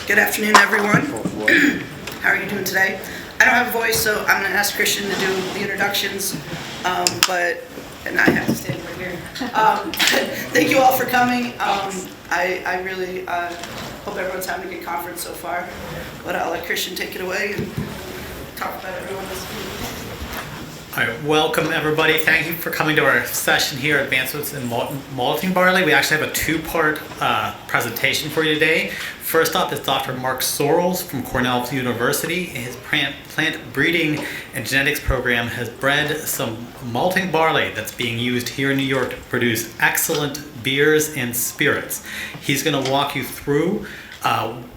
Good afternoon, everyone. How are you doing today? I don't have a voice, so I'm going to ask Christian to do the introductions, and I have to stand right here. Thank you all for coming. I really hope everyone's having a good conference so far, but I'll let Christian take it away and talk about everyone this week. All right, welcome everybody. Thank you for coming to our session here at Advancements in Malting Barley. We actually have a two-part presentation for you today. First up is Dr. Mark Sorrells from Cornell University. His plant breeding and genetics program has bred some malting barley that's being used here in New York to produce excellent beers and spirits. He's going to walk you through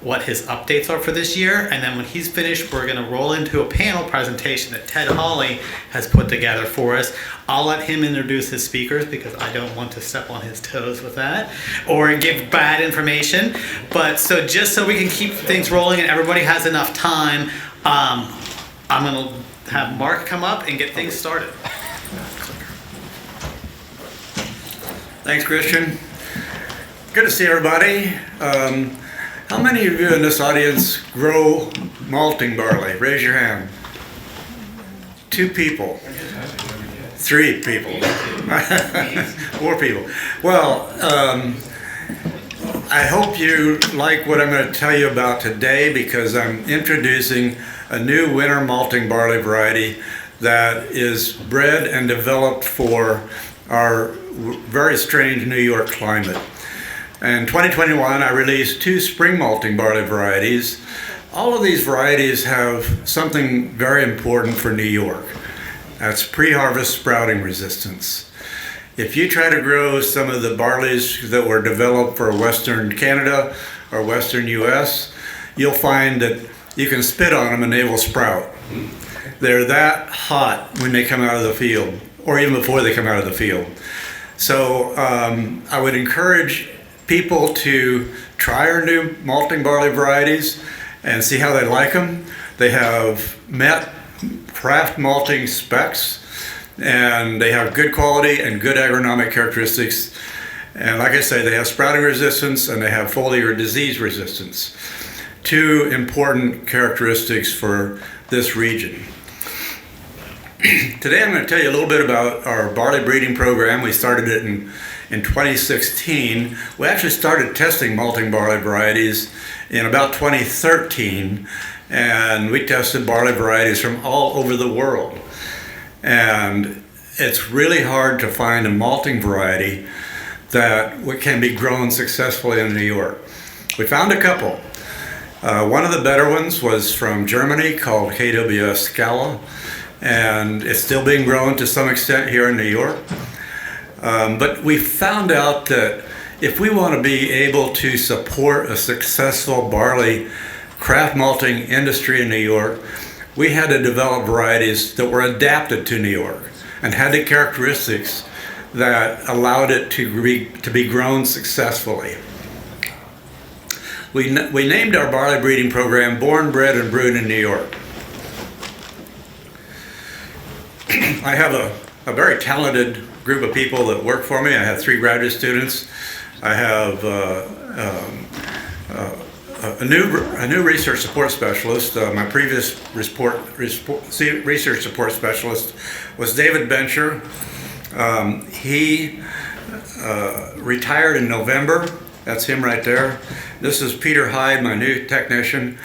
what his updates are for this year, and then when he's finished, we're going to roll into a panel presentation that Ted Hawley has put together for us. I'll let him introduce his speakers because I don't want to step on his toes with that or give bad information. But so just so we can keep things rolling and everybody has enough time, I'm going to have Mark come up and get things started. Thanks, Christian. Good to see everybody. How many of you in this audience grow malting barley? Raise your hand. 2 people. 3 people. 4 people. Well, I hope you like what I'm going to tell you about today because I'm introducing a new winter malting barley variety that is bred and developed for our very strange New York climate. In 2021, I released 2 spring malting barley varieties. All of these varieties have something very important for New York. That's pre-harvest sprouting resistance. If you try to grow some of the barleys that were developed for Western Canada or Western US, you'll find that you can spit on them and they will sprout. They're that hot when they come out of the field, or even before they come out of the field. So I would encourage people to try our new malting barley varieties and see how they like them. They have met craft malting specs and they have good quality and good agronomic characteristics. And like I say, they have sprouting resistance and they have foliar disease resistance. 2 important characteristics for this region. Today I'm going to tell you a little bit about our barley breeding program. We started it in 2016. We actually started testing malting barley varieties in about 2013, and we tested barley varieties from all over the world. And it's really hard to find a malting variety that can be grown successfully in New York. We found a couple. One of the better ones was from Germany called KWS Scala, and it's still being grown to some extent here in New York. But we found out that if we want to be able to support a successful barley craft malting industry in New York, we had to develop varieties that were adapted to New York and had the characteristics that allowed it to be grown successfully. We named our barley breeding program Born, Bred, and Brewed in New York. I have a very talented group of people that work for me. I have 3 graduate students. I have a new research support specialist. My previous research support specialist was David Bencher. He retired in November. That's him right there. This is Peter Hyde, my new technician.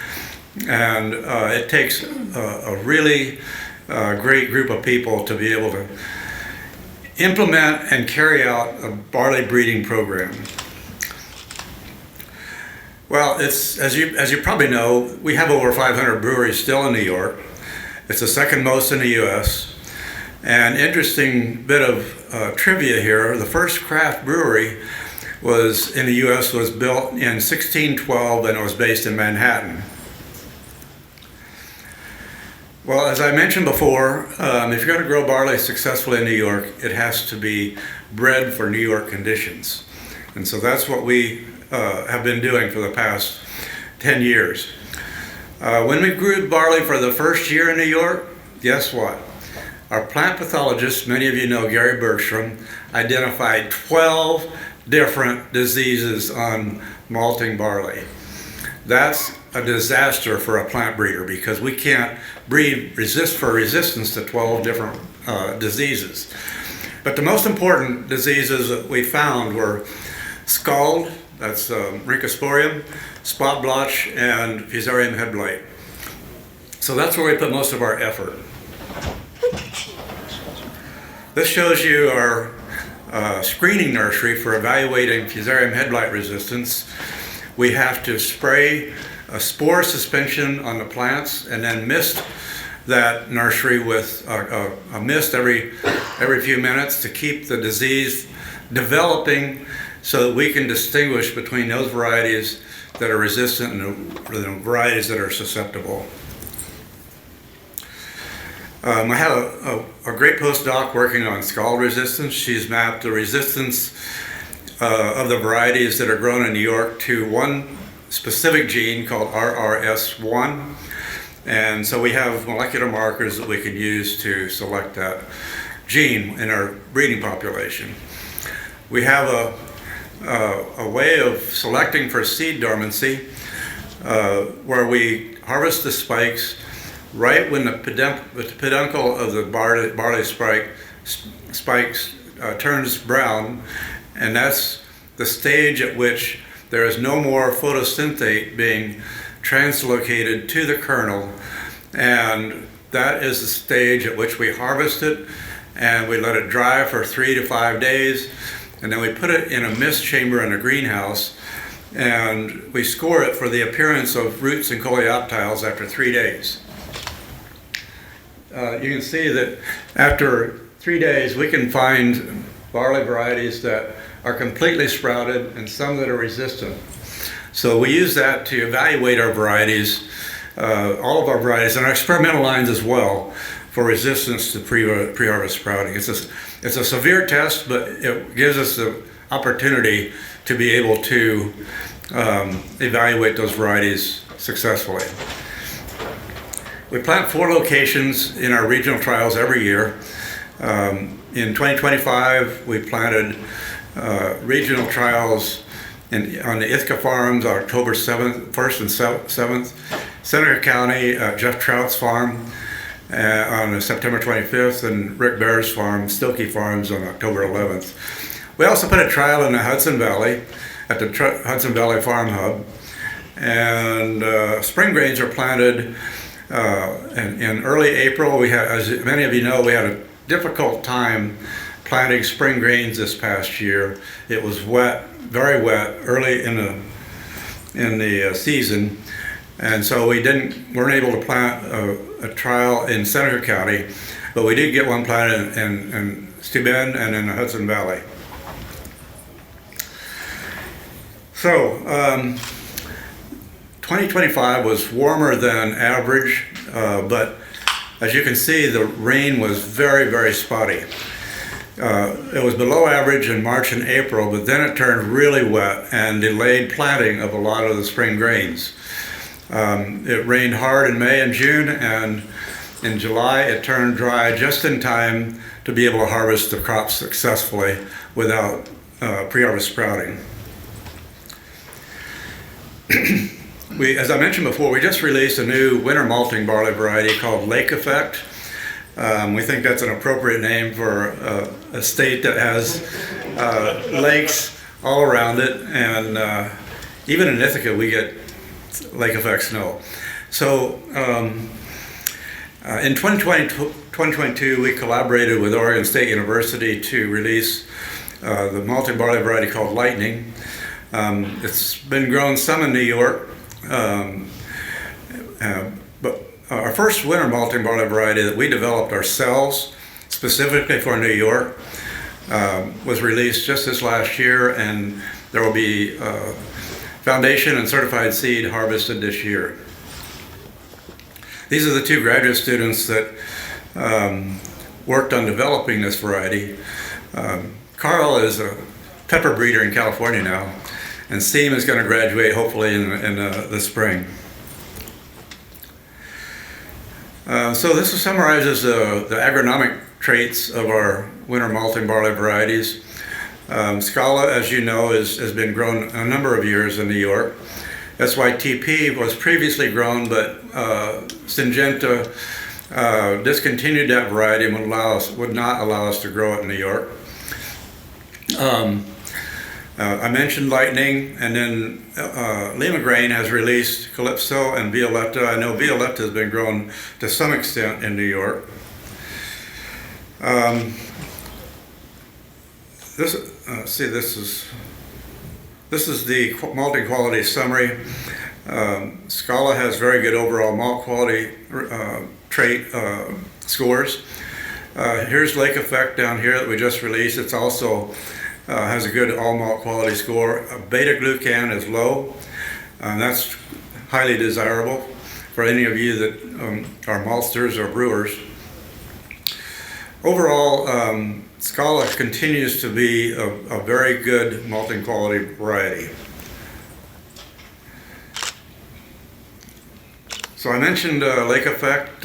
And it takes a really great group of people to be able to implement and carry out a barley breeding program. Well, it's as you probably know, we have over 500 breweries still in New York. It's the second most in the U.S. And interesting bit of trivia here: the first craft brewery in the U.S. was built in 1612, and it was based in Manhattan. Well, as I mentioned before, if you're going to grow barley successfully in New York, it has to be bred for New York conditions. And so that's what we have been doing for the past 10 years. When we grew barley for the first year in New York, guess what? Our plant pathologist, many of you know Gary Bergstrom, identified 12 different diseases on malting barley. that's a disaster for a plant breeder because we can't breed resistance to 12 different diseases. But the most important diseases that we found were scald, that's Rhynchosporium, spot blotch, and Fusarium head blight. So that's where we put most of our effort. This shows you our screening nursery for evaluating Fusarium head blight resistance. We have to spray a spore suspension on the plants and then mist that nursery with a mist every few minutes to keep the disease developing so that we can distinguish between those varieties that are resistant and the varieties that are susceptible. I have a great postdoc working on scald resistance. She's mapped the resistance of the varieties that are grown in New York to one specific gene called RRS1. And so we have molecular markers that we can use to select that gene in our breeding population. We have a way of selecting for seed dormancy where we harvest the spikes right when the peduncle of the barley spikes turns brown, and that's the stage at which there is no more photosynthate being translocated to the kernel, and that is the stage at which we harvest it and we let it dry for 3 to 5 days, and then we put it in a mist chamber in a greenhouse and we score it for the appearance of roots and coleoptiles after 3 days. You can see that after 3 days we can find barley varieties that are completely sprouted and some that are resistant. So we use that to evaluate our varieties, all of our varieties, and our experimental lines as well, for resistance to pre-harvest sprouting. It's a severe test, but it gives us the opportunity to be able to evaluate those varieties successfully. We plant 4 locations in our regional trials every year. In 2025, we planted regional trials on the Ithaca Farms, October 1st and 7th, Seneca County, Jeff Trout's farm on September 25th, and Rick Bear's farm, Stilkey Farms, on October 11th. We also put a trial in the Hudson Valley at the Hudson Valley Farm Hub, and spring grains are planted in early April. We had, as many of you know, we had a difficult time planting spring grains this past year. It was wet, very wet, early in the season, and so we weren't able to plant a trial in Seneca County, but we did get one planted in Steuben and in the Hudson Valley. So 2025 was warmer than average, but as you can see, the rain was very, very spotty. It was below average in March and April, but then it turned really wet and delayed planting of a lot of the spring grains. It rained hard in May and June, and in July it turned dry just in time to be able to harvest the crops successfully without pre-harvest sprouting. As I mentioned before, we just released a new winter malting barley variety called Lake Effect. We think that's an appropriate name for a state that has lakes all around it, and even in Ithaca we get lake effect snow. So in 2022 we collaborated with Oregon State University to release the malting barley variety called Lightning. It's been grown some in New York, but our first winter malting barley variety that we developed ourselves specifically for New York was released just this last year, and there will be foundation and certified seed harvested this year. These are the 2 graduate students that worked on developing this variety. Carl is a pepper breeder in California now, and Seam is going to graduate hopefully in the spring. So this summarizes the agronomic traits of our winter malting barley varieties. Scala, as you know, has been grown a number of years in New York, SYTP was previously grown, but Syngenta discontinued that variety and would not allow us to grow it in New York. I mentioned Lightning, and then Lima Grain has released Calypso and Violetta. I know Violetta has been grown to some extent in New York. This is the malting quality summary. Scala has very good overall malt quality trait scores. Here's Lake Effect down here that we just released. It's also has a good all malt quality score. Beta glucan is low, and that's highly desirable for any of you that are maltsters or brewers. Overall, Scala continues to be a very good malting quality variety. So I mentioned Lake Effect.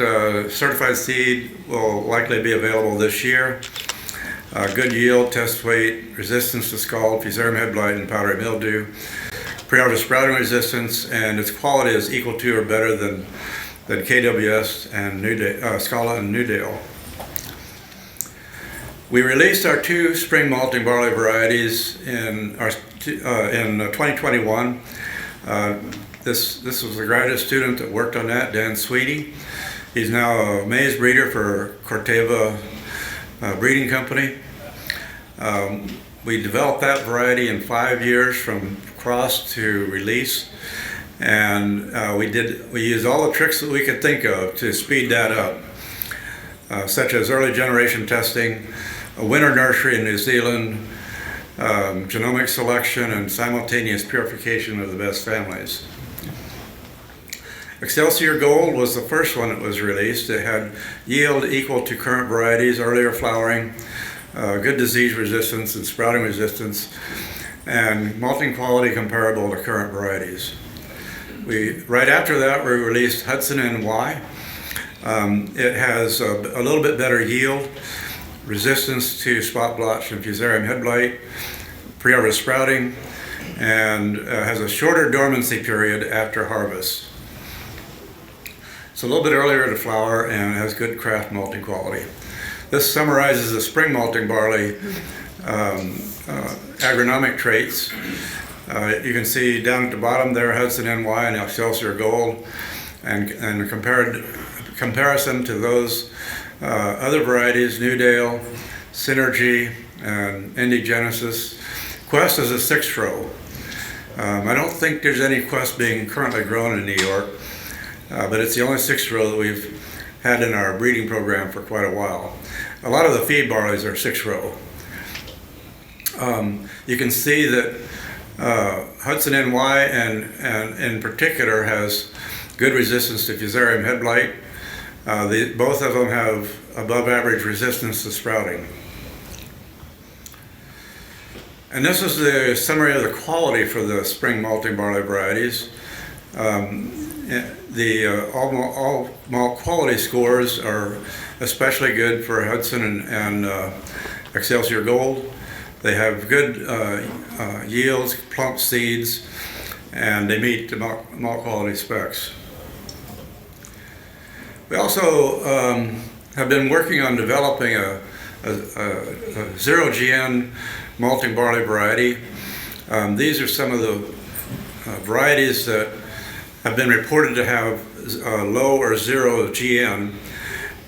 Certified seed will likely be available this year. Good yield, test weight, resistance to scald, fusarium head blight, and powdery mildew. Pre-harvest sprouting resistance, and its quality is equal to or better than KWS and Scala and Newdale. We released our 2 spring malting barley varieties in 2021. This was a graduate student that worked on that, Dan Sweetie. He's now a maize breeder for Corteva breeding company. We developed that variety in 5 years from cross to release, and we used all the tricks that we could think of to speed that up, such as early generation testing, a winter nursery in New Zealand, genomic selection, and simultaneous purification of the best families. Excelsior Gold was the first one that was released. It had yield equal to current varieties, earlier flowering, good disease resistance and sprouting resistance, and malting quality comparable to current varieties. Right after that, we released Hudson NY. It has a little bit better yield, resistance to spot blotch and fusarium head blight, pre-harvest sprouting, and has a shorter dormancy period after harvest. It's a little bit earlier to flower and has good craft malting quality. This summarizes the spring malting barley agronomic traits. You can see down at the bottom there Hudson NY and Excelsior Gold, and comparison to those other varieties, Newdale, Synergy, and Indigenesis. Quest is a 6th row. I don't think there's any Quest being currently grown in New York, but it's the only 6th row that we've had in our breeding program for quite a while. A lot of the feed barleys are 6th row. You can see that Hudson NY and in particular has good resistance to fusarium head blight. Both of them have above average resistance to sprouting. And this is the summary of the quality for the spring malting barley varieties. The all malt quality scores are especially good for Hudson and Excelsior Gold. They have good yields, plump seeds, and they meet the malt quality specs. We also have been working on developing a 0GN malting barley variety. These are some of the varieties that have been reported to have low or 0 GN,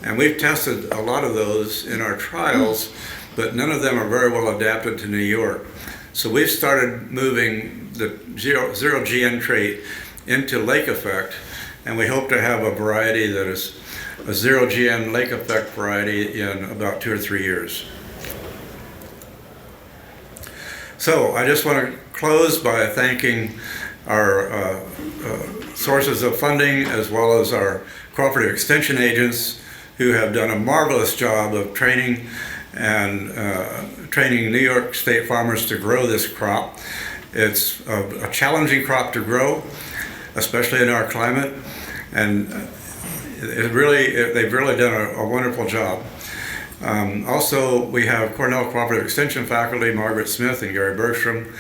and we've tested a lot of those in our trials, but none of them are very well adapted to New York. So we've started moving the 0 GN trait into Lake Effect, and we hope to have a variety that is a 0 GN Lake Effect variety in about 2 or 3 years. So I just want to close by thanking our sources of funding as well as our cooperative extension agents who have done a marvelous job of training New York State farmers to grow this crop. It's a challenging crop to grow, especially in our climate, and they've really done a wonderful job. Also, we have Cornell Cooperative Extension faculty, Margaret Smith and Gary Bergstrom,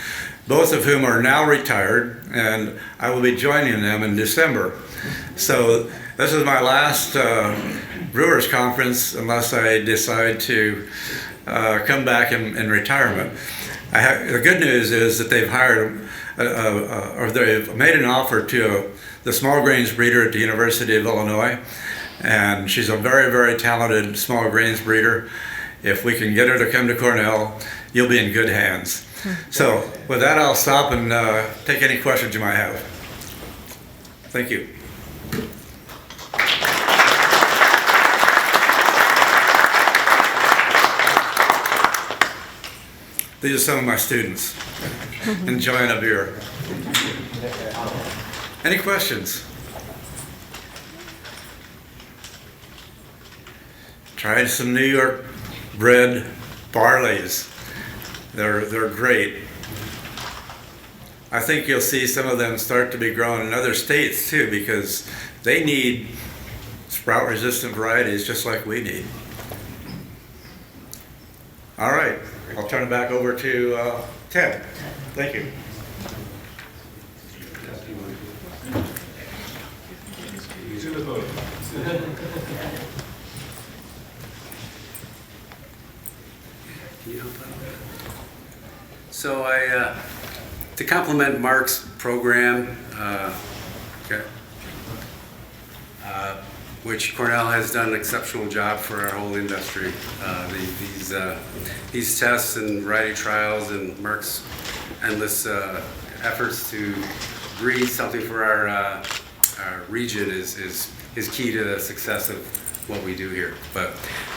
both of whom are now retired, and I will be joining them in December. So this is my last Brewers Conference unless I decide to come back in retirement. The good news is that they've hired, or they've made an offer to the small grains breeder at the University of Illinois, and she's a very, very talented small grains breeder. If we can get her to come to Cornell, you'll be in good hands. So with that, I'll stop and take any questions you might have. Thank you. These are some of my students enjoying a beer. Any questions? Tried some New York bred barleys. They're great. I think you'll see some of them start to be grown in other states too, because they need sprout resistant varieties just like we need. All right, I'll turn it back over to Ted. Thank you. So to complement Mark's program, which Cornell has done an exceptional job for our whole industry. These tests and variety trials and Mark's endless efforts to breed something for our region is key to the success of what we do here. But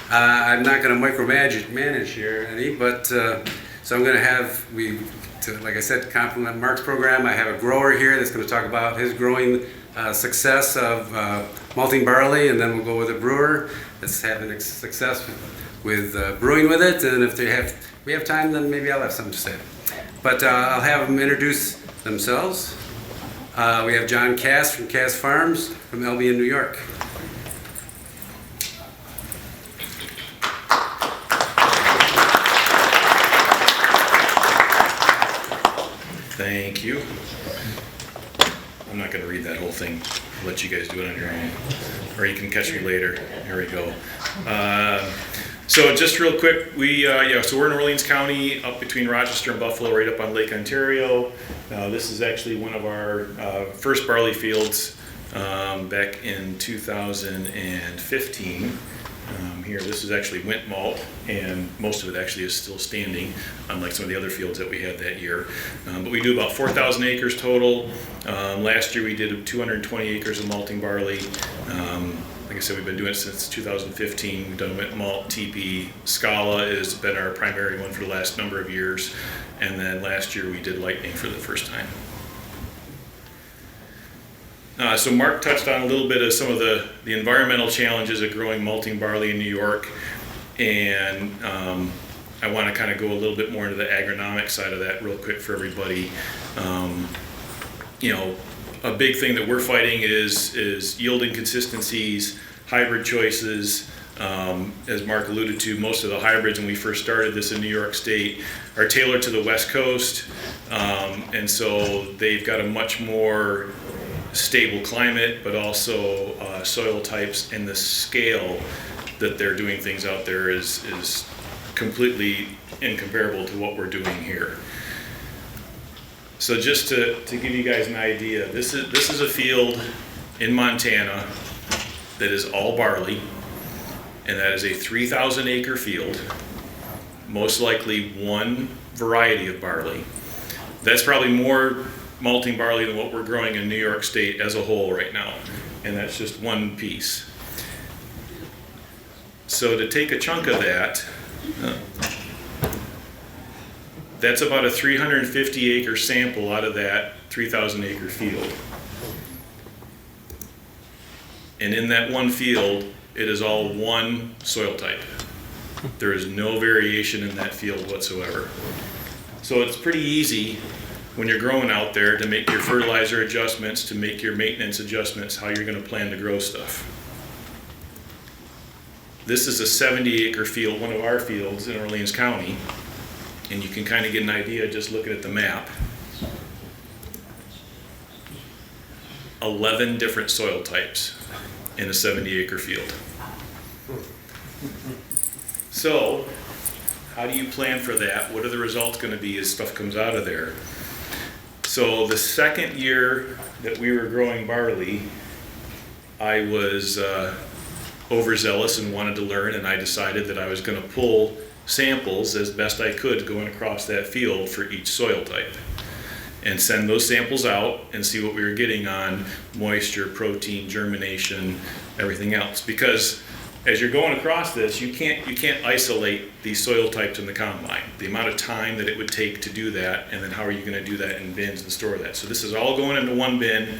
I'm not going to micromanage here any, but so I'm going to have, like I said, complement Mark's program. I have a grower here that's going to talk about his growing success of malting barley, and then we'll go with a brewer that's having success with brewing with it. And if we have time, then maybe I'll have something to say. But I'll have them introduce themselves. We have John Kast from Kast Farms from Albion, New York. Thank you. I'm not going to read that whole thing. I'll let you guys do it on your own. Or you can catch me later. Here we go. So just real quick, so we're in Orleans County, up between Rochester and Buffalo, right up on Lake Ontario. This is actually one of our first barley fields back in 2015. Here, this is actually went malt, and most of it actually is still standing, unlike some of the other fields that we had that year. But we do about 4,000 acres total. Last year we did 220 acres of malting barley. Like I said, we've been doing it since 2015. We've done went malt, TP, Scala has been our primary one for the last number of years. And then last year we did lightning for the first time. So Mark touched on a little bit of some of the environmental challenges of growing malting barley in New York, and I want to kind of go a little bit more into the agronomic side of that real quick for everybody. A big thing that we're fighting is yield inconsistencies, hybrid choices. As Mark alluded to, most of the hybrids when we first started this in New York State are tailored to the West Coast, and so they've got a much more stable climate, but also soil types, and the scale that they're doing things out there is completely incomparable to what we're doing here. So just to give you guys an idea, this is a field in Montana that is all barley, and that is a 3,000 acre field, most likely one variety of barley. That's probably more malting barley than what we're growing in New York State as a whole right now, and that's just one piece. So to take a chunk of that, that's about a 350 acre sample out of that 3,000 acre field. And in that one field, it is all one soil type. There is no variation in that field whatsoever. So it's pretty easy when you're growing out there to make your fertilizer adjustments, to make your maintenance adjustments, how you're going to plan to grow stuff. This is a 70 acre field, one of our fields in Orleans County, and you can kind of get an idea just looking at the map. 11 different soil types in a 70-acre field. So, how do you plan for that? What are the results going to be as stuff comes out of there? So the second year that we were growing barley, I was overzealous and wanted to learn, and I decided that I was going to pull samples as best I could going across that field for each soil type and send those samples out and see what we were getting on moisture, protein, germination, everything else. Because as you're going across this, you can't isolate these soil types in the combine. The amount of time that it would take to do that, and then how are you going to do that in bins and store that? So this is all going into one bin,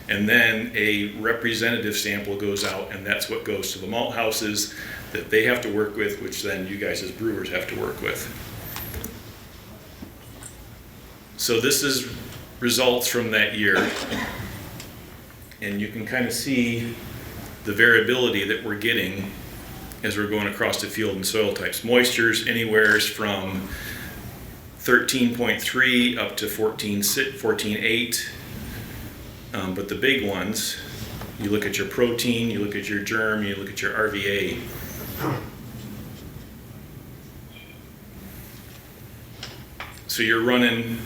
and then a representative sample goes out, and that's what goes to the malt houses that they have to work with, which then you guys as brewers have to work with. So this is results from that year, and you can kind of see the variability that we're getting as we're going across the field in soil types. Moistures anywhere from 13.3 up to 14.8. But the big ones, you look at your protein, you look at your germ, you look at your RVA. So you're running,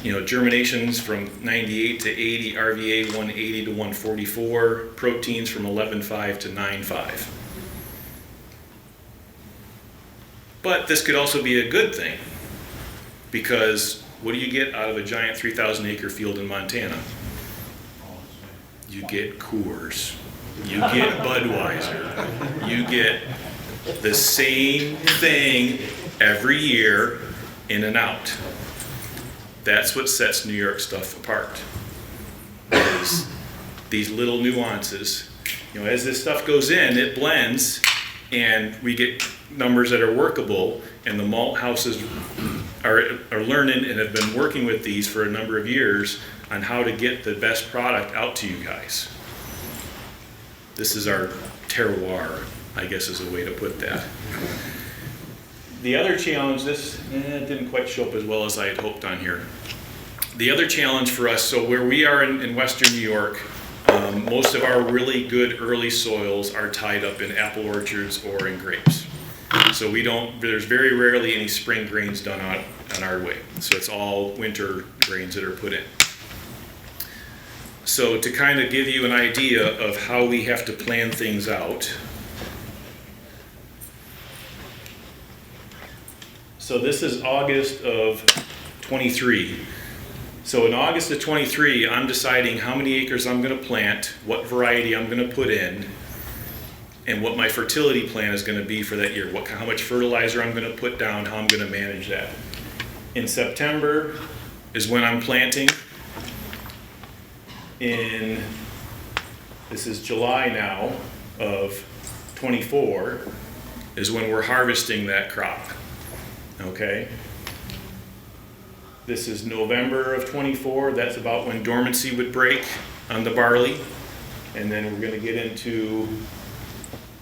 germinations from 98 to 80, RVA 180 to 144, proteins from 11.5 to 9.5. But this could also be a good thing, because what do you get out of a giant 3,000 acre field in Montana? You get Coors, you get Budweiser, you get the same thing every year in and out. That's what sets New York stuff apart, is these little nuances. As this stuff goes in, it blends, and we get numbers that are workable, and the malt houses are learning and have been working with these for a number of years on how to get the best product out to you guys. This is our terroir, I guess is a way to put that. The other challenge, this didn't quite show up as well as I had hoped on here. The other challenge for us, so where we are in Western New York, most of our really good early soils are tied up in apple orchards or in grapes. So there's very rarely any spring grains done on our way. So it's all winter grains that are put in. So to kind of give you an idea of how we have to plan things out. So this is August of 23. So in August of 23, I'm deciding how many acres I'm going to plant, what variety I'm going to put in, and what my fertility plan is going to be for that year, how much fertilizer I'm going to put down, how I'm going to manage that. In September is when I'm planting. This is July now of 24, is when we're harvesting that crop. Okay? This is November of 24, that's about when dormancy would break on the barley. And then we're going to get into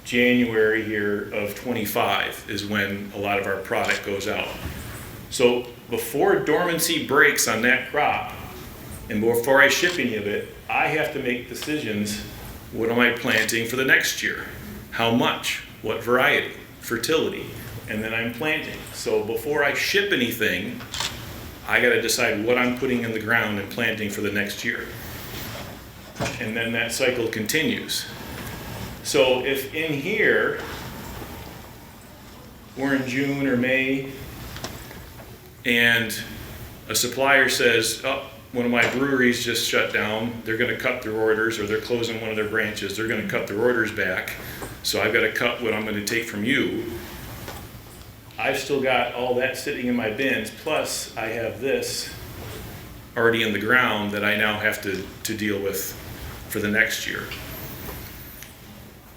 January here of 25 is when a lot of our product goes out. So before dormancy breaks on that crop, and before I ship any of it, I have to make decisions. What am I planting for the next year? How much? What variety? Fertility. And then I'm planting. So before I ship anything, I got to decide what I'm putting in the ground and planting for the next year. And then that cycle continues. So if in here, we're in June or May, and a supplier says, oh, one of my breweries just shut down, they're going to cut their orders, or they're closing one of their branches, they're going to cut their orders back, so I've got to cut what I'm going to take from you. I've still got all that sitting in my bins, plus I have this already in the ground that I now have to deal with for the next year.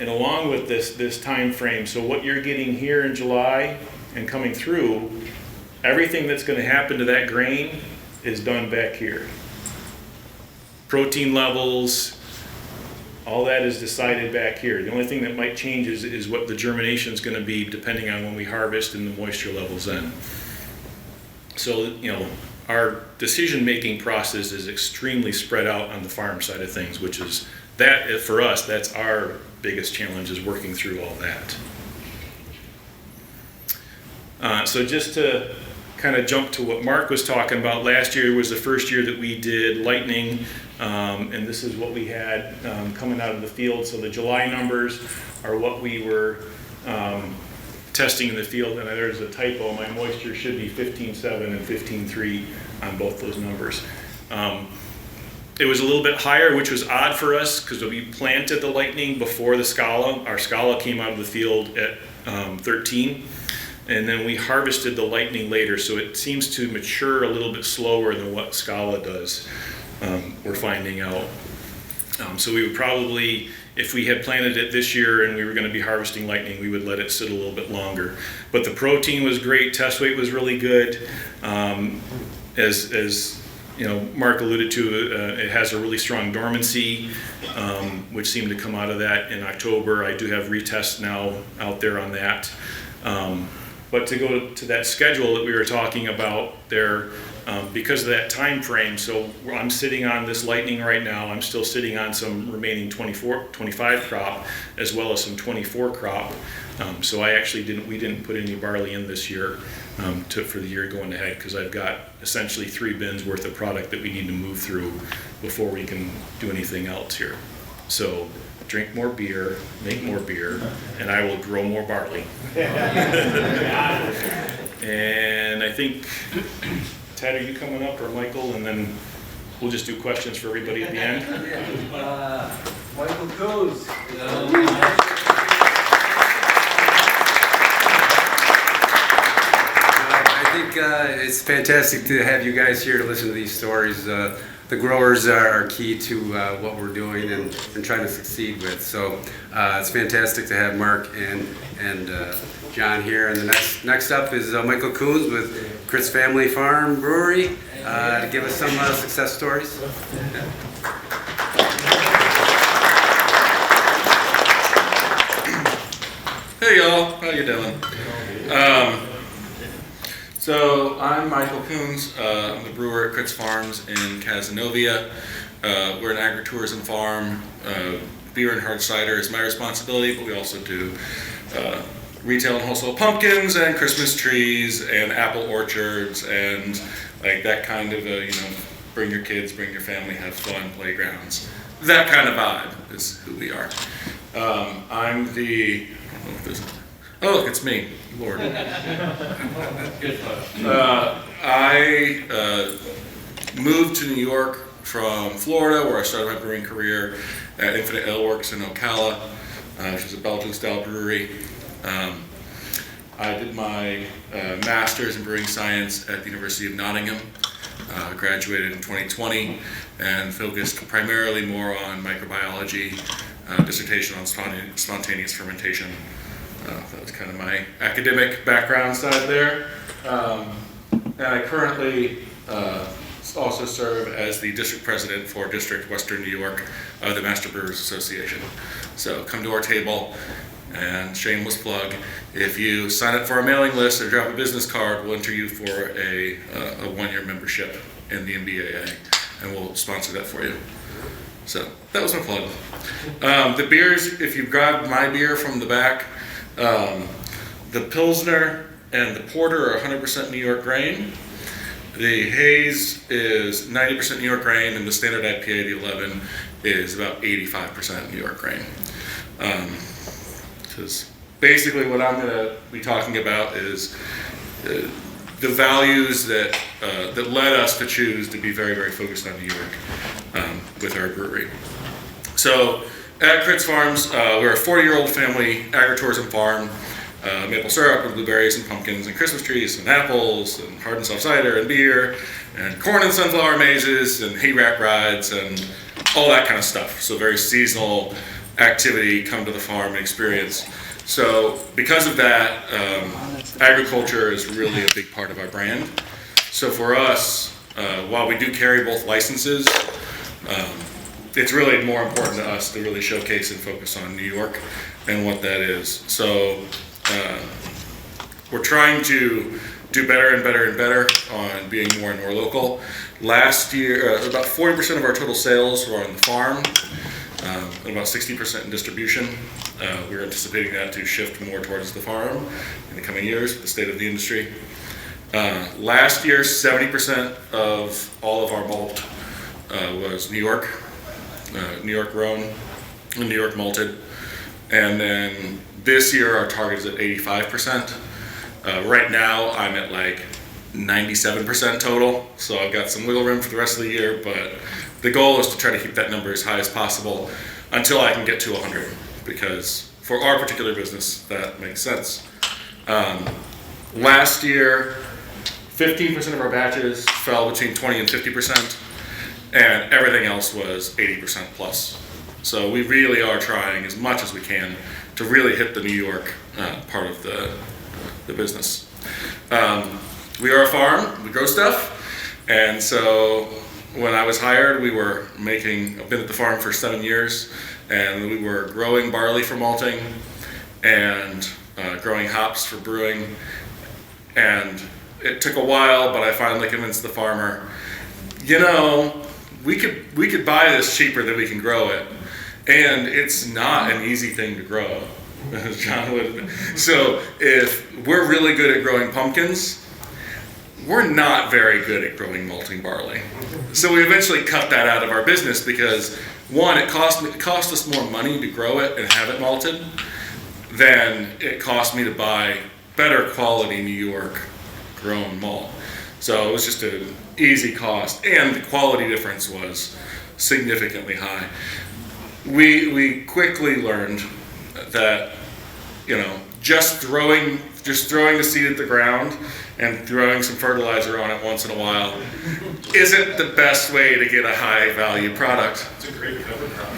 And along with this time frame, so what you're getting here in July and coming through, everything that's going to happen to that grain is done back here. Protein levels, all that is decided back here. The only thing that might change is what the germination is going to be depending on when we harvest and the moisture levels then. So, our decision-making process is extremely spread out on the farm side of things, which is that, for us, that's our biggest challenge, is working through all that. So just to kind of jump to what Mark was talking about, last year was the first year that we did lightning, and this is what we had coming out of the field. So the July numbers are what we were testing in the field, and there's a typo. My moisture should be 15.7 and 15.3 on both those numbers. It was a little bit higher, which was odd for us because we planted the lightning before the Scala. Our Scala came out of the field at 13, and then we harvested the lightning later, so it seems to mature a little bit slower than what Scala does, we're finding out. So we would probably, if we had planted it this year and we were going to be harvesting lightning, we would let it sit a little bit longer. But the protein was great, test weight was really good. As you know, Mark alluded to, it has a really strong dormancy, which seemed to come out of that in October. I do have retests now out there on that. But to go to that schedule that we were talking about there, because of that time frame, so I'm sitting on this lightning right now. I'm still sitting on some remaining 25 crop as well as some 24 crop. So we didn't put any barley in this year for the year going ahead, because I've got essentially 3 bins worth of product that we need to move through before we can do anything else here. So drink more beer, make more beer, and I will grow more barley. And I think, Ted, are you coming up, or Michael? And then we'll just do questions for everybody at the end. Michael Coons. I think it's fantastic to have you guys here to listen to these stories. The growers are key to what we're doing and trying to succeed with. So it's fantastic to have Mark and John here. And the next up is Michael Coons with Critz Family Farm Brewery to give us some success stories. Hey y'all, how you doing? So I'm Michael Coons. I'm the brewer at Critz Farms in Cazenovia. We're an agritourism farm. Beer and hard cider is my responsibility, but we also do retail and wholesale pumpkins and Christmas trees and apple orchards and like that kind of bring your kids, bring your family, have fun playgrounds. That kind of vibe is who we are. I'm the, I don't know if this, oh look, it's me, Lord. I moved to New York from Florida, where I started my brewing career at Infinite Ale Works in Ocala, which is a Belgian-style brewery. I did my master's in brewing science at the University of Nottingham. Graduated in 2020 and focused primarily more on microbiology, dissertation on spontaneous fermentation. That was kind of my academic background side there. And I currently also serve as the district president for District Western New York of the Master Brewers Association. So come to our table, and shameless plug, if you sign up for our mailing list or drop a business card, we'll enter you for a 1-year membership in the MBAA, and we'll sponsor that for you. So that was my plug. The beers, if you grab my beer from the back, the Pilsner and the Porter are 100% New York grain. The Haze is 90% New York grain, and the standard IPA, the 11, is about 85% New York grain. Because basically what I'm going to be talking about is the values that led us to choose to be very, very focused on New York with our brewery. So at Critz Farms, we're a 40-year-old family agritourism farm. Maple syrup and blueberries and pumpkins and Christmas trees and apples and hard and soft cider and beer and corn and sunflower mazes and hay rack rides and all that kind of stuff. So very seasonal activity, come to the farm and experience. So because of that, agriculture is really a big part of our brand. So for us, while we do carry both licenses, it's really more important to us to really showcase and focus on New York and what that is. So we're trying to do better and better and better on being more and more local. Last year, about 40% of our total sales were on the farm, and about 60% in distribution. We're anticipating that to shift more towards the farm in the coming years with the state of the industry. Last year, 70% of all of our malt was New York grown, and New York malted. And then this year, our target is at 85%. Right now, I'm at like 97% total, so I've got some wiggle room for the rest of the year, but the goal is to try to keep that number as high as possible until I can get to 100, because for our particular business, that makes sense. Last year, 15% of our batches fell between 20 and 50%, and everything else was 80% plus. So we really are trying as much as we can to really hit the New York part of the business. We are a farm, we grow stuff, and so when I was hired, I've been at the farm for 7 years, and we were growing barley for malting and growing hops for brewing, and it took a while, but I finally convinced the farmer, we could buy this cheaper than we can grow it, and it's not an easy thing to grow. John would. So if we're really good at growing pumpkins, we're not very good at growing malting barley. So we eventually cut that out of our business because, one, it cost us more money to grow it and have it malted than it cost me to buy better quality New York grown malt. So it was just an easy cost, and the quality difference was significantly high. We quickly learned that, just throwing the seed at the ground and throwing some fertilizer on it once in a while isn't the best way to get a high value product. It's a great cover crop.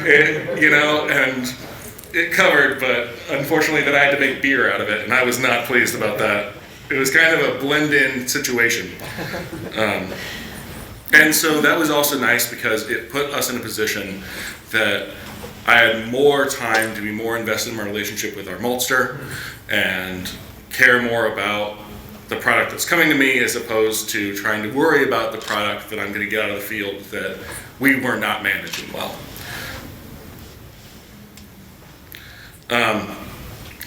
And it covered, but unfortunately then I had to make beer out of it, and I was not pleased about that. It was kind of a blend-in situation. And so that was also nice because it put us in a position that I had more time to be more invested in my relationship with our maltster and care more about the product that's coming to me as opposed to trying to worry about the product that I'm going to get out of the field that we were not managing well.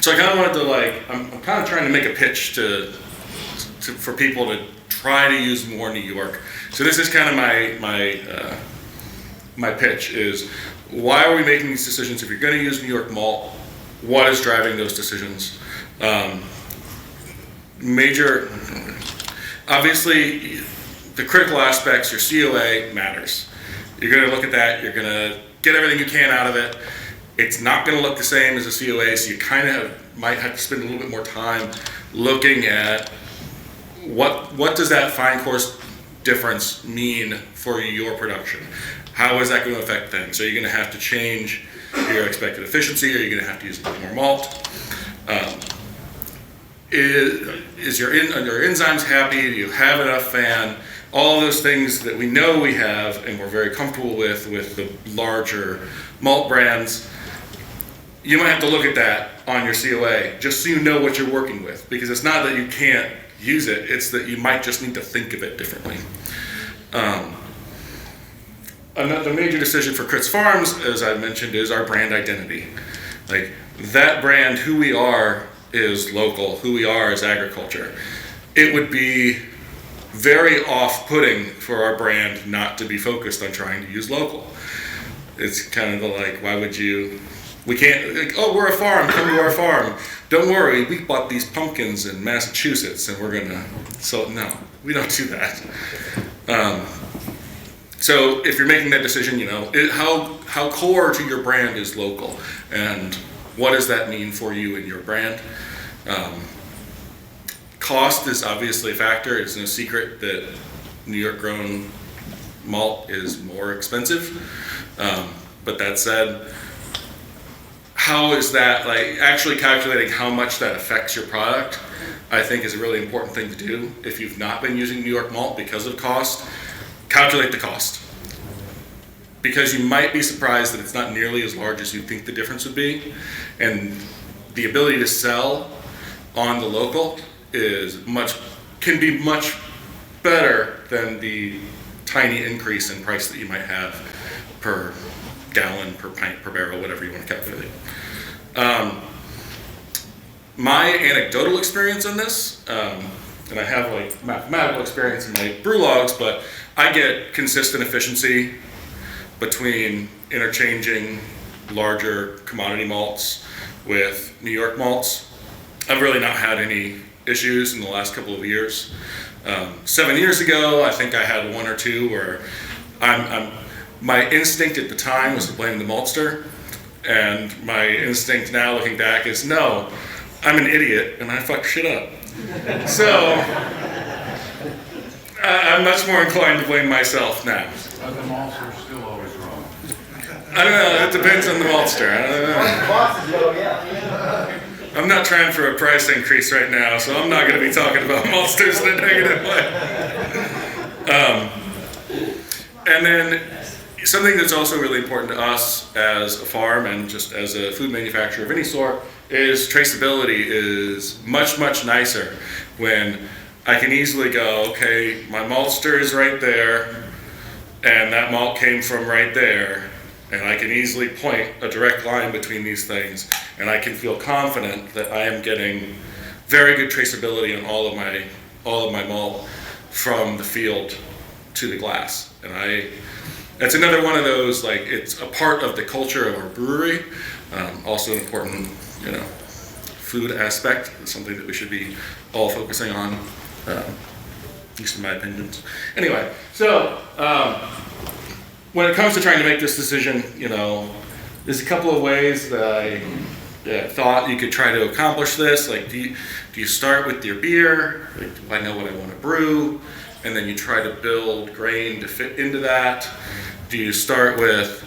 So I kind of wanted to I'm kind of trying to make a pitch for people to try to use more New York. So this is kind of my pitch is, why are we making these decisions? If you're going to use New York malt, what is driving those decisions? Obviously, the critical aspects, your COA matters. You're going to look at that, you're going to get everything you can out of it. It's not going to look the same as a COA, so you kind of might have to spend a little bit more time looking at what does that fine coarse difference mean for your production? How is that going to affect things? Are you going to have to change your expected efficiency? Are you going to have to use a little more malt? Is your enzymes happy? Do you have enough fan? All those things that we know we have and we're very comfortable with the larger malt brands. You might have to look at that on your COA just so you know what you're working with, because it's not that you can't use it, it's that you might just need to think of it differently. Another major decision for Critz Farms, as I mentioned, is our brand identity. Like, that brand, who we are, is local. Who we are is agriculture. It would be very off-putting for our brand not to be focused on trying to use local. It's kind of why would you? We can't, we're a farm, come to our farm. Don't worry, we bought these pumpkins in Massachusetts and we're gonna, so no, we don't do that. So if you're making that decision, how core to your brand is local, and what does that mean for you and your brand? Cost is obviously a factor. It's no secret that New York grown malt is more expensive. But that said, how is that, actually calculating how much that affects your product, I think is a really important thing to do. If you've not been using New York malt because of cost, calculate the cost. Because you might be surprised that it's not nearly as large as you think the difference would be. And the ability to sell on the local can be much better than the tiny increase in price that you might have per gallon, per pint, per barrel, whatever you want to calculate. My anecdotal experience on this, and I have like mathematical experience in my brew logs, but I get consistent efficiency between interchanging larger commodity malts with New York malts. I've really not had any issues in the last couple of years. 7 years ago, I think I had one or two where my instinct at the time was to blame the maltster, and my instinct now looking back is no, I'm an idiot and I fucked shit up. So I'm much more inclined to blame myself now. But the maltster's still always wrong. I don't know, it depends on the maltster. I don't know. Boss is yellow, yeah. I'm not trying for a price increase right now, so I'm not going to be talking about maltsters in a negative way. And then something that's also really important to us as a farm and just as a food manufacturer of any sort is traceability is much, much nicer when I can easily go, okay, my maltster is right there, and that malt came from right there, and I can easily point a direct line between these things, and I can feel confident that I am getting very good traceability on all of my malt from the field to the glass. And that's another one of those, like, it's a part of the culture of our brewery, also an important, food aspect. It's something that we should be all focusing on, at least in my opinions. Anyway, so when it comes to trying to make this decision, there's a couple of ways that I thought you could try to accomplish this. Like, do you start with your beer? Like, do I know what I want to brew? And then you try to build grain to fit into that. Do you start with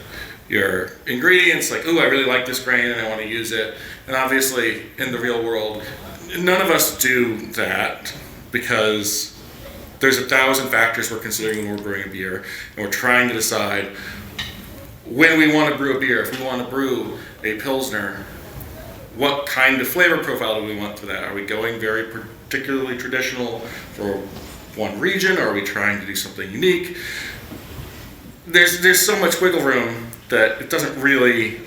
your ingredients, like, ooh, I really like this grain and I want to use it? And obviously, in the real world, none of us do that because there's 1,000 factors we're considering when we're brewing a beer, and we're trying to decide when we want to brew a beer. If we want to brew a Pilsner, what kind of flavor profile do we want for that? Are we going very particularly traditional for one region, or are we trying to do something unique? There's so much wiggle room that it doesn't really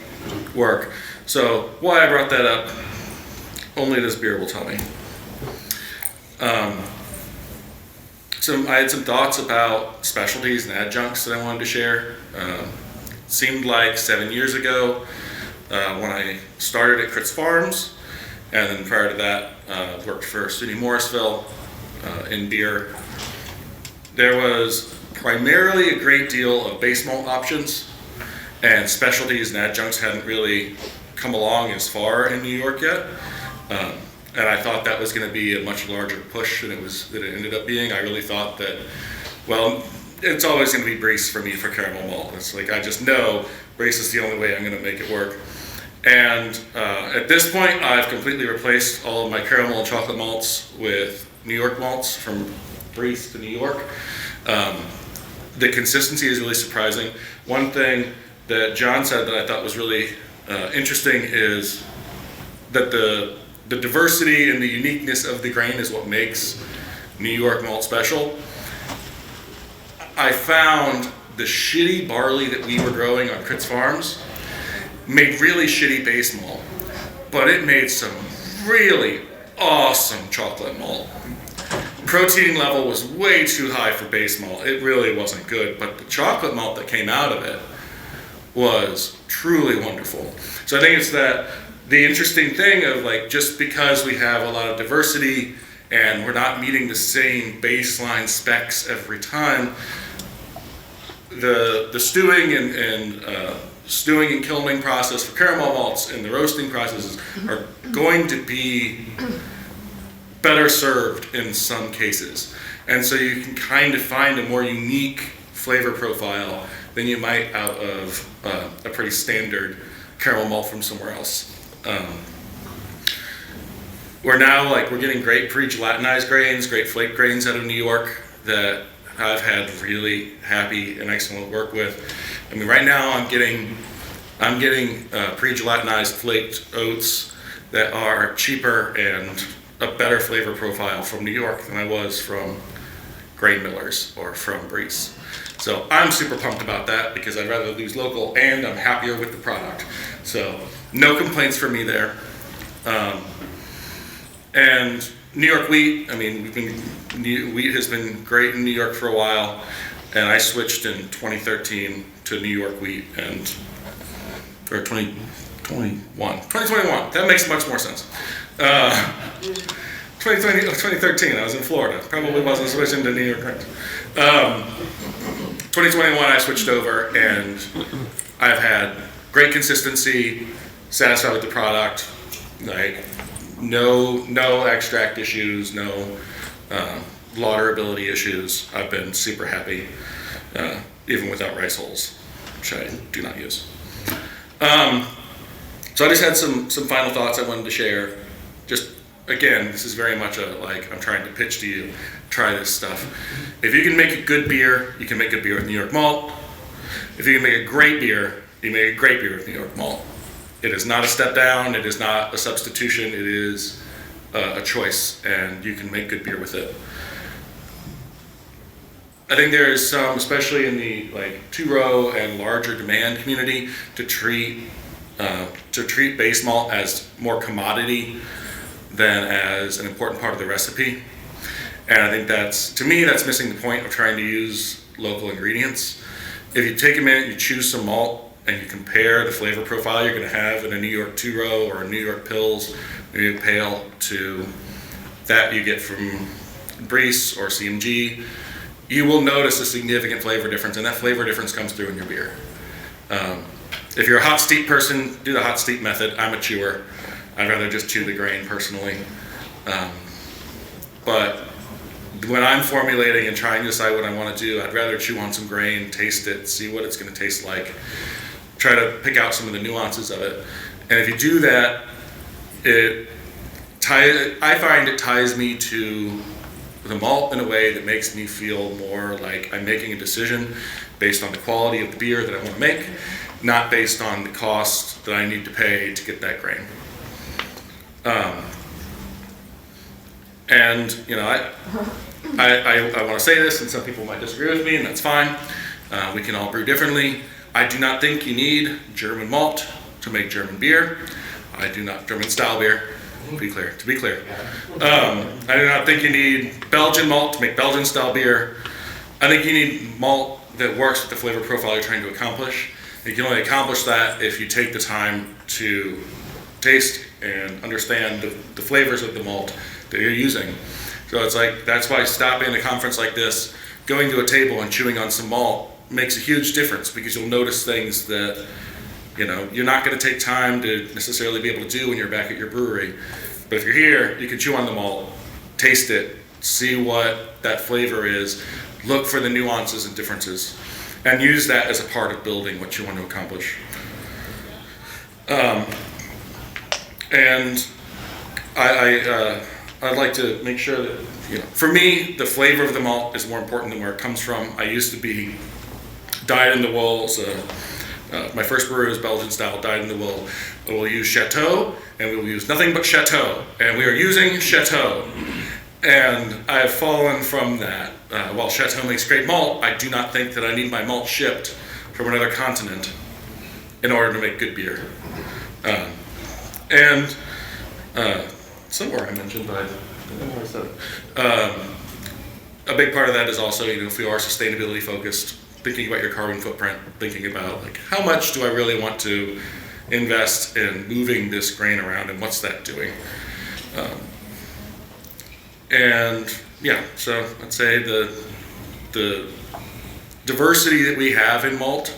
work. So why I brought that up, only this beer will tell me. So I had some thoughts about specialties and adjuncts that I wanted to share. Seemed like 7 years ago when I started at Critz Farms, and then prior to that worked for SUNY Morrisville in beer. There was primarily a great deal of base malt options, and specialties and adjuncts hadn't really come along as far in New York yet. And I thought that was going to be a much larger push than it ended up being. I really thought that, well, it's always going to be Briess for me for caramel malt. It's like, I just know Briess is the only way I'm going to make it work. And at this point, I've completely replaced all of my caramel and chocolate malts with New York malts from Briess to New York. The consistency is really surprising. One thing that John said that I thought was really interesting is that the diversity and the uniqueness of the grain is what makes New York malt special. I found the shitty barley that we were growing on Critz Farms made really shitty base malt, but it made some really awesome chocolate malt. Protein level was way too high for base malt. It really wasn't good, but the chocolate malt that came out of it was truly wonderful. So I think it's that the interesting thing of, like, just because we have a lot of diversity and we're not meeting the same baseline specs every time, the stewing and stewing and kilning process for caramel malts and the roasting processes are going to be better served in some cases. And so you can kind of find a more unique flavor profile than you might out of a pretty standard caramel malt from somewhere else. We're now, we're getting great pre-gelatinized grains, great flake grains out of New York that I've had really happy and excellent work with. I mean, right now I'm getting pre-gelatinized flaked oats that are cheaper and a better flavor profile from New York than I was from grain millers or from Breeze. So I'm super pumped about that because I'd rather lose local and I'm happier with the product. So no complaints for me there. And New York wheat, I mean, wheat has been great in New York for a while, and I switched in 2013 to New York wheat, or 2021. That makes much more sense. 2013, I was in Florida. Probably wasn't switching to New York. 2021, I switched over, and I've had great consistency, satisfied with the product, like no extract issues, no lauderability issues. I've been super happy, even without rice hulls, which I do not use. So I just had some final thoughts I wanted to share. Just again, this is very much I'm trying to pitch to you, try this stuff. If you can make a good beer, you can make good beer with New York malt. If you can make a great beer, you make a great beer with New York malt. It is not a step down, it is not a substitution, it is a choice, and you can make good beer with it. I think there is some, especially in the two-row and larger demand community, to treat base malt as more commodity than as an important part of the recipe. And I think to me, that's missing the point of trying to use local ingredients. If you take a minute, you choose some malt, and you compare the flavor profile you're going to have in a New York two-row or a New York Pils, New York Pale to that you get from Breeze or CMG, you will notice a significant flavor difference, and that flavor difference comes through in your beer. If you're a hot steep person, do the hot steep method. I'm a chewer. I'd rather just chew the grain personally. But when I'm formulating and trying to decide what I want to do, I'd rather chew on some grain, taste it, see what it's going to taste like, try to pick out some of the nuances of it. And if you do that, I find it ties me to the malt in a way that makes me feel more like I'm making a decision based on the quality of the beer that I want to make, not based on the cost that I need to pay to get that grain. And I want to say this, and some people might disagree with me, and that's fine. We can all brew differently. I do not think you need German malt to make German beer. German style beer, to be clear. I do not think you need Belgian malt to make Belgian style beer. I think you need malt that works with the flavor profile you're trying to accomplish. You can only accomplish that if you take the time to taste and understand the flavors of the malt that you're using. So that's why stopping at a conference like this, going to a table and chewing on some malt makes a huge difference, because you'll notice things that you're not going to take time to necessarily be able to do when you're back at your brewery. But if you're here, you can chew on the malt, taste it, see what that flavor is, look for the nuances and differences, and use that as a part of building what you want to accomplish. And I'd like to make sure that, for me, the flavor of the malt is more important than where it comes from. I used to be dyed in the wool. My first brewery was Belgian style, dyed in the wool. We'll use Chateau, and we will use nothing but Chateau. And we are using Chateau. And I have fallen from that. While Chateau makes great malt, I do not think that I need my malt shipped from another continent in order to make good beer. Somewhere I mentioned, but I don't know where I said it. A big part of that is also, if you are sustainability focused, thinking about your carbon footprint, thinking about how much do I really want to invest in moving this grain around, and what's that doing? So I'd say the diversity that we have in malt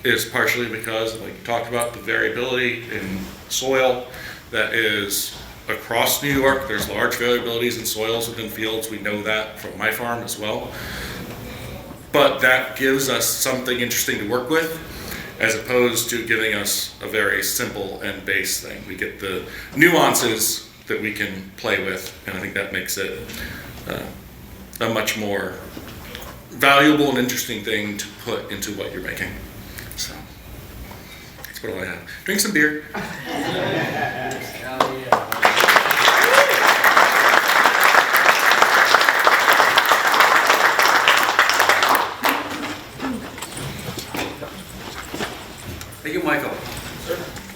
is partially because, like you talked about, the variability in soil that is across New York. There's large variabilities in soils within fields. We know that from my farm as well. But that gives us something interesting to work with, as opposed to giving us a very simple and base thing. We get the nuances that we can play with, and I think that makes it a much more valuable and interesting thing to put into what you're making. So that's what I have. Drink some beer.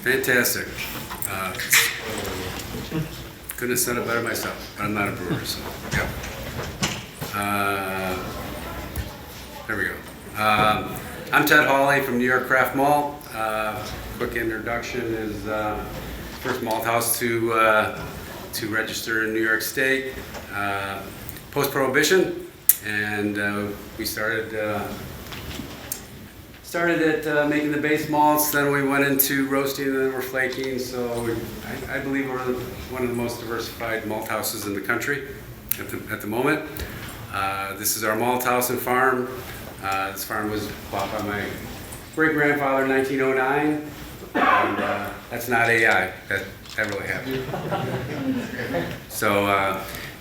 Fantastic. Couldn't have said it better myself. I'm not a brewer, so yeah. There we go. I'm Ted Hawley from New York Craft Malt. Quick introduction is first malt house to register in New York State post-prohibition, and we started at making the base malts. Then we went into roasting, and then we're flaking. So I believe we're one of the most diversified malt houses in the country at the moment. This is our malt house and farm. This farm was bought by my great-grandfather in 1909, and that's not AI. That really happened. So,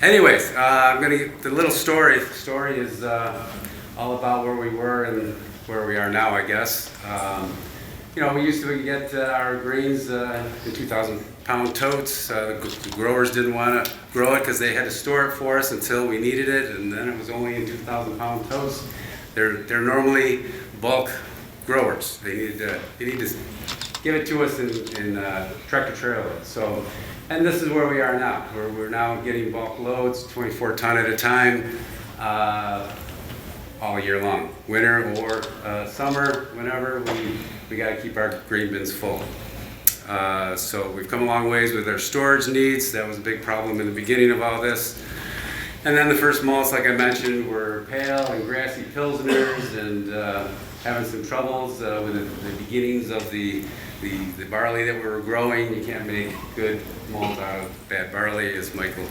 anyways, I'm gonna get the little story. The story is all about where we were and where we are now, I guess. You know, we used to get our grains in 2,000-pound totes. The growers didn't want to grow it because they had to store it for us until we needed it, and then it was only in 2,000-pound totes. They're normally bulk growers. They need to give it to us in tractor trailers. So, and this is where we are now. We're now getting bulk loads, 24 ton at a time, all year long, winter or summer, whenever. We got to keep our grain bins full. So we've come a long ways with our storage needs. That was a big problem in the beginning of all this. And then the first malts, like I mentioned, were pale and grassy pilsners, and having some troubles with the beginnings of the barley that we were growing. You can't make good malt out of bad barley, as Michael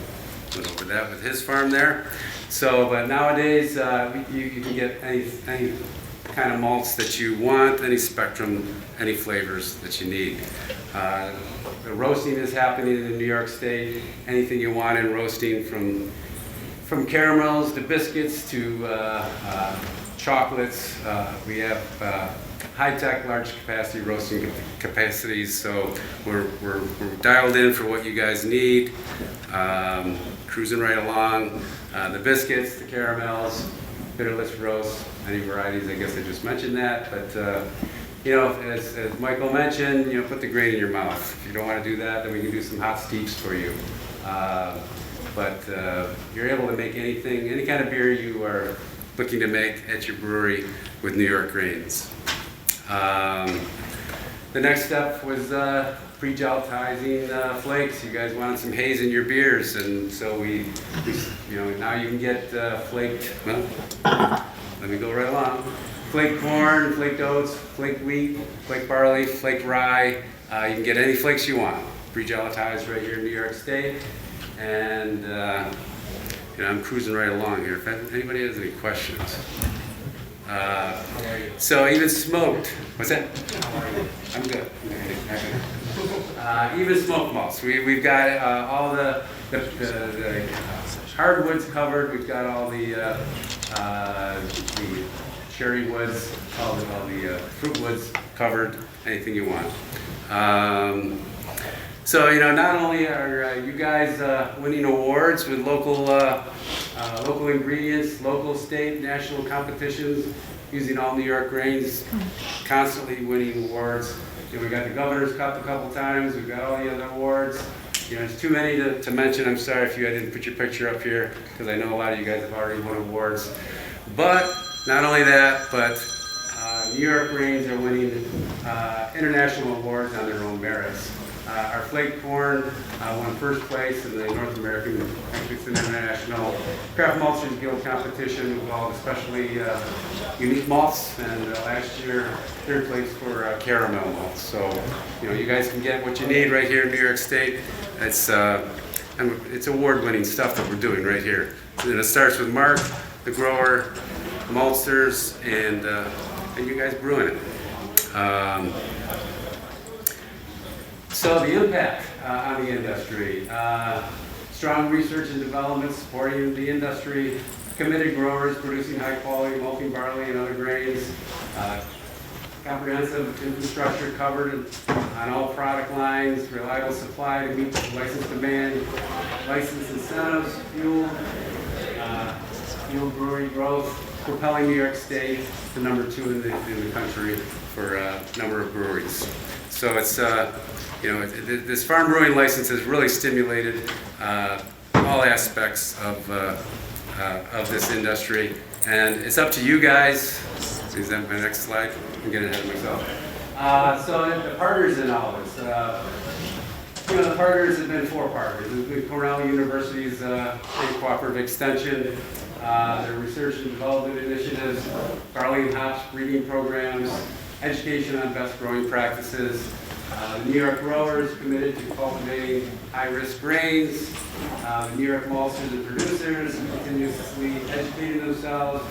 went over that with his farm there. So, but nowadays you can get any kind of malts that you want, any spectrum, any flavors that you need. The roasting is happening in New York State. Anything you want in roasting, from caramels to biscuits to chocolates. We have high-tech, large capacity roasting capacities, so we're dialed in for what you guys need. Cruising right along. The biscuits, the caramels, bitterless roast, any varieties. I guess I just mentioned that, but you know, as Michael mentioned, you know, put the grain in your mouth. If you don't want to do that, then we can do some hot steeps for you. But you're able to make anything, any kind of beer you are looking to make at your brewery with New York grains. The next step was pre-geltizing flakes. You guys wanted some haze in your beers, and so we you know, now you can get flaked, well, let me go right along. Flaked corn, flaked oats, flaked wheat, flaked barley, flaked rye. You can get any flakes you want. Pre-geltized right here in New York State. And you know, I'm cruising right along here. If anybody has any questions. So even smoked. What's that? I'm good. Even smoked malts. We've got all the hardwoods covered. We've got all the cherry woods, all the fruit woods covered. Anything you want. So, you know, not only are you guys winning awards with local ingredients, local, state, national competitions, using all New York grains, constantly winning awards. You know, we got the Governor's Cup a couple times. We've got all the other awards. You know, it's too many to mention. I'm sorry if I didn't put your picture up here, because I know a lot of you guys have already won awards. But not only that, but New York grains are winning international awards on their own merits. Our flaked corn won first place in the North American International Craft Maltsters Guild competition with all the specially unique malts, and last year third place for caramel malts. So, you know, you guys can get what you need right here in New York State. It's award-winning stuff that we're doing right here. And it starts with Mark, the grower, maltsters, and you guys brewing it. So the impact on the industry, strong research and development supporting the industry, committed growers producing high quality malting barley and other grains, comprehensive infrastructure covered on all product lines, reliable supply to meet license demand, license incentives, fuel brewery growth, propelling New York State to #2 in the country for number of breweries. So it's, this farm brewing license has really stimulated all aspects of this industry. And it's up to you guys. Is that my next slide? I'm getting ahead of myself. So the partners in all this. The partners have been 4 partners. There's been Cornell University's State Cooperative Extension, their research and development initiatives, barley and hops breeding programs, education on best growing practices. The New York growers committed to cultivating high-risk grains. The New York maltsters and producers continuously educating themselves,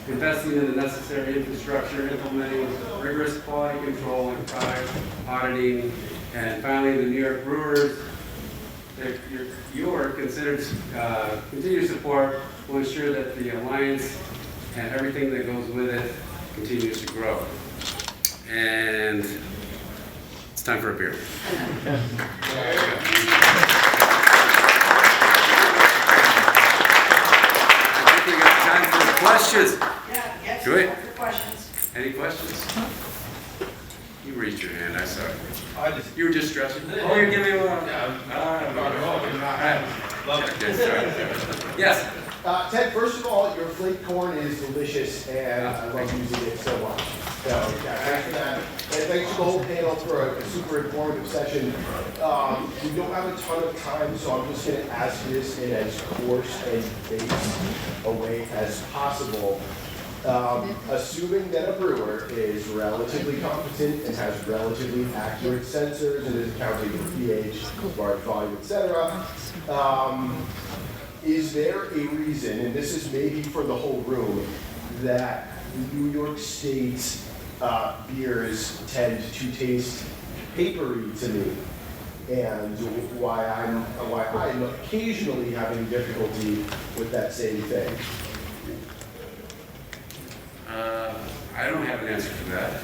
investing in the necessary infrastructure, implementing rigorous quality control and product auditing. And finally, the New York brewers, your considered continued support will ensure that the alliance and everything that goes with it continues to grow. And it's time for a beer. I think we got time for questions. Yes, Good. for questions. Any questions? You raised your hand, I saw it. You were just stretching. Oh, you're giving me one. Yes. Ted, first of all, your flake corn is delicious, and I love using it so much. So, thanks for that. And thanks to the whole panel for a super informative session. We don't have a ton of time, so I'm just going to ask this in as coarse and base a way as possible. Assuming that a brewer is relatively competent and has relatively accurate sensors and is accounting for pH, large volume, etc., is there a reason, and this is maybe for the whole room, that New York State beers tend to taste papery to me, and why I'm occasionally having difficulty with that same thing? I don't have an answer for that.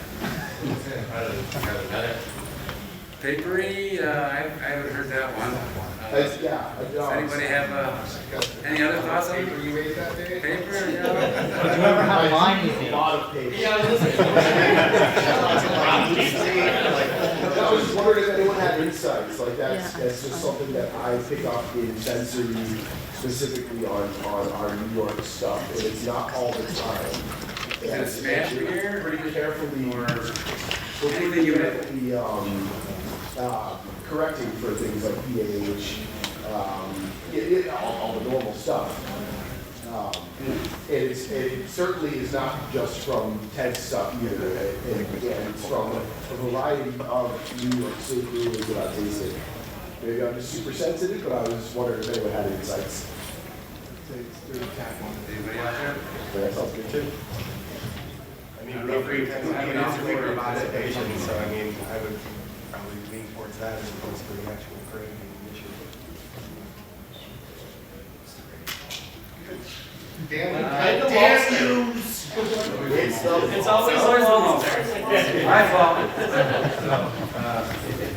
Papery? I haven't heard that one. Does anybody have any other thoughts on paper? You ate that day? Paper? Remember how mine is a lot of paper. I was wondering if anyone had insights. Like that's just something that I pick up in sensory, specifically on our New York stuff, and it's not all the time. Is it a smash beer? Pretty carefully, Or anything you correcting for things like pH, all the normal stuff. It certainly is not just from Ted's stuff either, and it's from a variety of New York City brewers that I've tasted. Maybe I'm just super sensitive, but I was wondering if anyone had insights. Anybody out there? That sounds good too. I mean, we have an offer of participation, so I mean, I would probably lean towards that as opposed to the actual grain issue. It's always almost. My fault.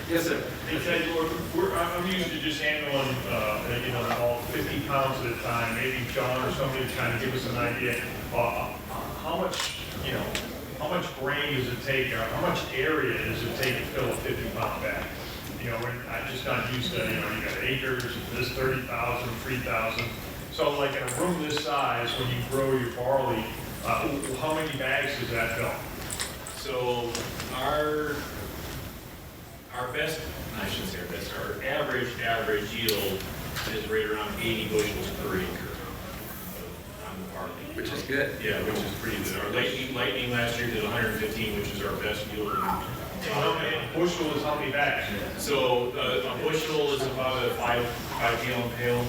Yes, sir. Hey, Ted, I'm used to just handling, all 50 pounds at a time. Maybe John or somebody to kind of give us an idea how much grain does it take, or how much area does it take to fill a 50-pound bag? I'm just not used to, you got acres, this 30,000, 3,000. So like in a room this size, when you grow your barley, how many bags does that fill? So our best, I shouldn't say our best, our average yield is right around 80 bushels per acre on the barley. Which is good. Yeah, which is pretty good. Our lightning last year did 115, which is our best yield. A bushel is how many bags? So a bushel is about a 5-gallon pail.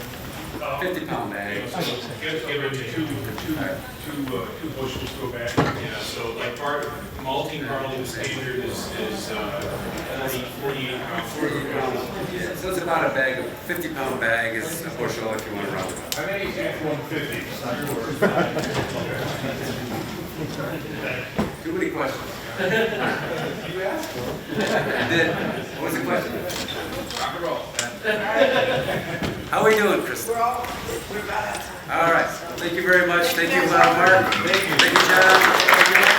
50-pound bag. So give it two bushels to a bag. Yeah, so like malting barley standard is 40 pounds. Yeah, so it's about a bag, a 50-pound bag is a bushel if you want to round it up. I think it's F-150. Too many questions. You asked for it. I did. What was the question? Rock and roll. How are we doing, Chris? We're about out of time. All right. Thank you very much. Thank you, Mark. Thank you, John. Thank you.